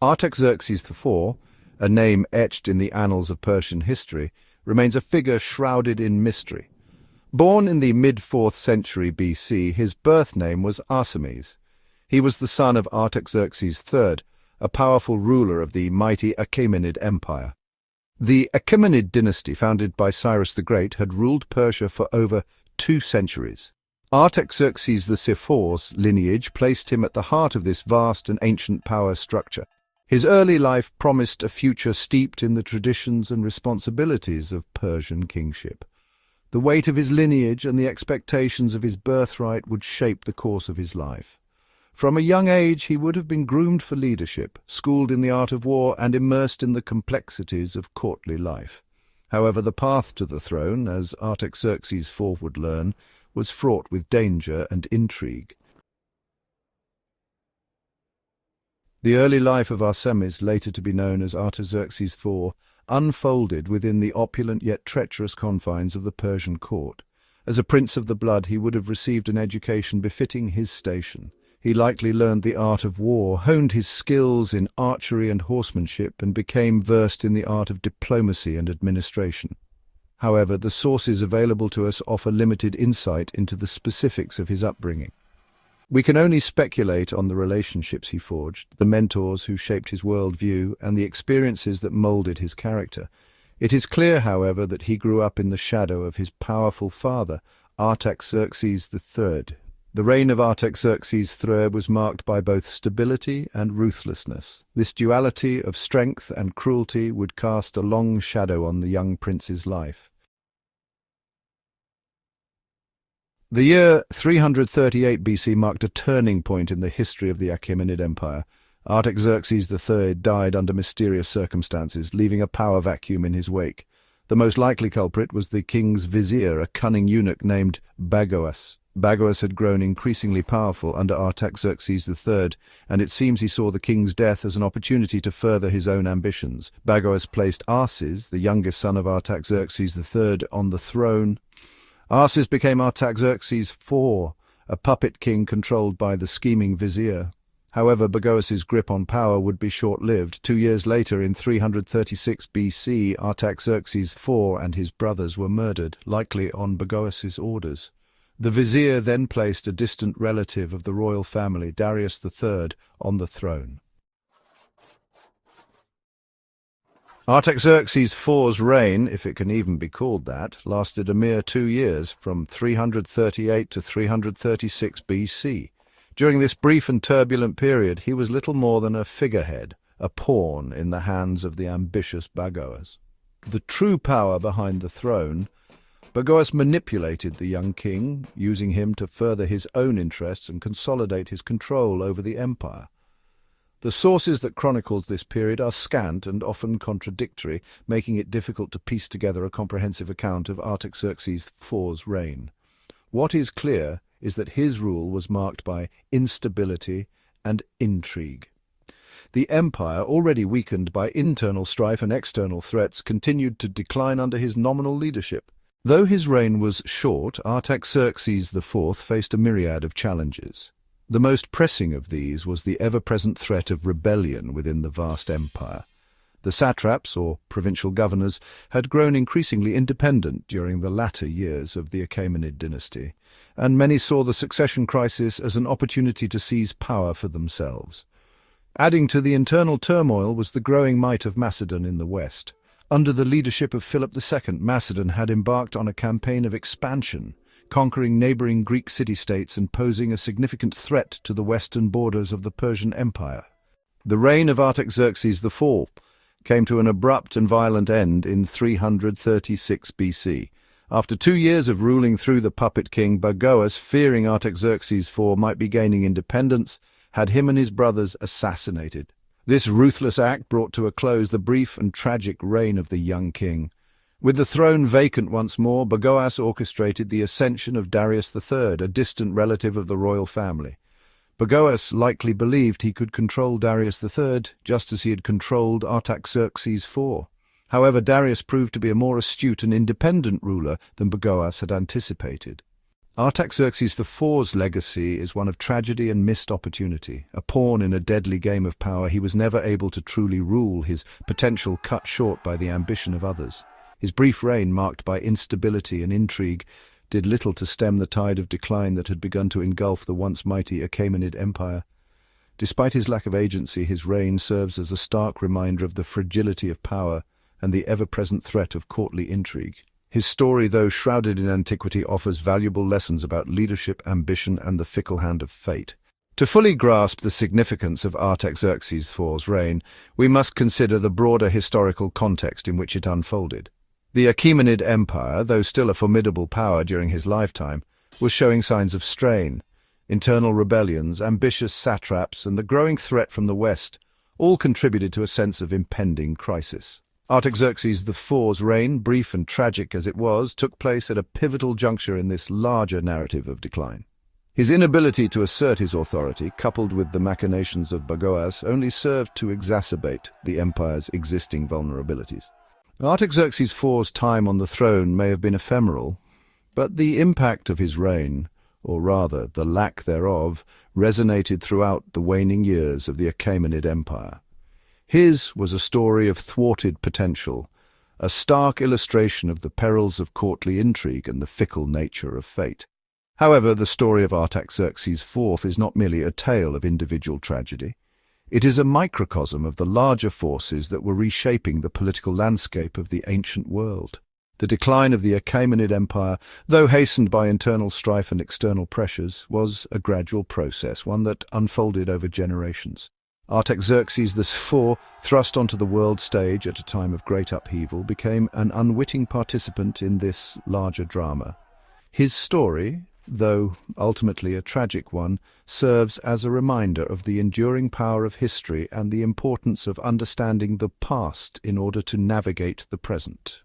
Artaxerxes IV, a name etched in the annals of Persian history, remains a figure shrouded in mystery. Born in the mid-4th century BC, his birth name was Arsames. He was the son of Artaxerxes III, a powerful ruler of the mighty Achaemenid Empire. The Achaemenid dynasty, founded by Cyrus the Great, had ruled Persia for over 2 centuries. Artaxerxes IV's lineage placed him at the heart of this vast and ancient power structure. His early life promised a future steeped in the traditions and responsibilities of Persian kingship. The weight of his lineage and the expectations of his birthright would shape the course of his life. From a young age he would have been groomed for leadership, schooled in the art of war, and immersed in the complexities of courtly life. However, the path to the throne, as Artaxerxes IV would learn, was fraught with danger and intrigue. The early life of Arsames, later to be known as Artaxerxes IV, unfolded within the opulent yet treacherous confines of the Persian court. As a prince of the blood, he would have received an education befitting his station. He likely learned the art of war, honed his skills in archery and horsemanship, and became versed in the art of diplomacy and administration. However, the sources available to us offer limited insight into the specifics of his upbringing. We can only speculate on the relationships he forged, the mentors who shaped his worldview, and the experiences that molded his character. It is clear, however, that he grew up in the shadow of his powerful father, Artaxerxes III. The reign of Artaxerxes III was marked by both stability and ruthlessness. This duality of strength and cruelty would cast a long shadow on the young prince's life. The year 338 BC marked a turning point in the history of the Achaemenid Empire. Artaxerxes III died under mysterious circumstances, leaving a power vacuum in his wake. The most likely culprit was the king's vizier, a cunning eunuch named Bagoas. Bagoas had grown increasingly powerful under Artaxerxes III, and it seems he saw the king's death as an opportunity to further his own ambitions. Bagoas placed Arses, the youngest son of Artaxerxes III, on the throne. Arses became Artaxerxes IV, a puppet king controlled by the scheming vizier. However, Bagoas's grip on power would be short-lived. 2 years later, in 336 BC, Artaxerxes IV and his brothers were murdered, likely on Bagoas's orders. The vizier then placed a distant relative of the royal family, Darius III, on the throne. Artaxerxes IV's reign, if it can even be called that, lasted a mere 2 years, from 338 to 336 BC. During this brief and turbulent period, he was little more than a figurehead, a pawn in the hands of the ambitious Bagoas. The true power behind the throne, Bagoas manipulated the young king, using him to further his own interests and consolidate his control over the empire. The sources that chronicles this period are scant and often contradictory, making it difficult to piece together a comprehensive account of Artaxerxes IV's reign. What is clear is that his rule was marked by instability and intrigue. The empire, already weakened by internal strife and external threats, continued to decline under his nominal leadership. Though his reign was short, Artaxerxes IV faced a myriad of challenges. The most pressing of these was the ever-present threat of rebellion within the vast empire. The satraps, or provincial governors, had grown increasingly independent during the latter years of the Achaemenid dynasty, and many saw the succession crisis as an opportunity to seize power for themselves. Adding to the internal turmoil was the growing might of Macedon in the west. Under the leadership of Philip II, Macedon had embarked on a campaign of expansion, conquering neighboring Greek city-states and posing a significant threat to the western borders of the Persian Empire. The reign of Artaxerxes IV came to an abrupt and violent end in 336 BC. After 2 years of ruling through the puppet king, Bagoas, fearing Artaxerxes IV might be gaining independence, had him and his brothers assassinated. This ruthless act brought to a close the brief and tragic reign of the young king. With the throne vacant once more, Bagoas orchestrated the ascension of Darius III, a distant relative of the royal family. Bagoas likely believed he could control Darius III just as he had controlled Artaxerxes IV. However, Darius proved to be a more astute and independent ruler than Bagoas had anticipated. Artaxerxes IV's legacy is one of tragedy and missed opportunity. A pawn in a deadly game of power, he was never able to truly rule, his potential cut short by the ambition of others. His brief reign, marked by instability and intrigue, did little to stem the tide of decline that had begun to engulf the once mighty Achaemenid Empire. Despite his lack of agency, his reign serves as a stark reminder of the fragility of power and the ever-present threat of courtly intrigue. His story, though shrouded in antiquity, offers valuable lessons about leadership, ambition, and the fickle hand of fate. To fully grasp the significance of Artaxerxes IV's reign, we must consider the broader historical context in which it unfolded. The Achaemenid Empire, though still a formidable power during his lifetime, was showing signs of strain. Internal rebellions, ambitious satraps, and the growing threat from the West all contributed to a sense of impending crisis. Artaxerxes IV's reign, brief and tragic as it was, took place at a pivotal juncture in this larger narrative of decline. His inability to assert his authority, coupled with the machinations of Bagoas, only served to exacerbate the empire's existing vulnerabilities. Artaxerxes IV's time on the throne may have been ephemeral, but the impact of his reign, or rather the lack thereof, resonated throughout the waning years of the Achaemenid Empire. His was a story of thwarted potential, a stark illustration of the perils of courtly intrigue and the fickle nature of fate. However, the story of Artaxerxes IV is not merely a tale of individual tragedy. It is a microcosm of the larger forces that were reshaping the political landscape of the ancient world. The decline of the Achaemenid Empire, though hastened by internal strife and external pressures, was a gradual process, one that unfolded over generations. Artaxerxes IV, thrust onto the world stage at a time of great upheaval, became an unwitting participant in this larger drama. His story, though ultimately a tragic one, serves as a reminder of the enduring power of history and the importance of understanding the past in order to navigate the present.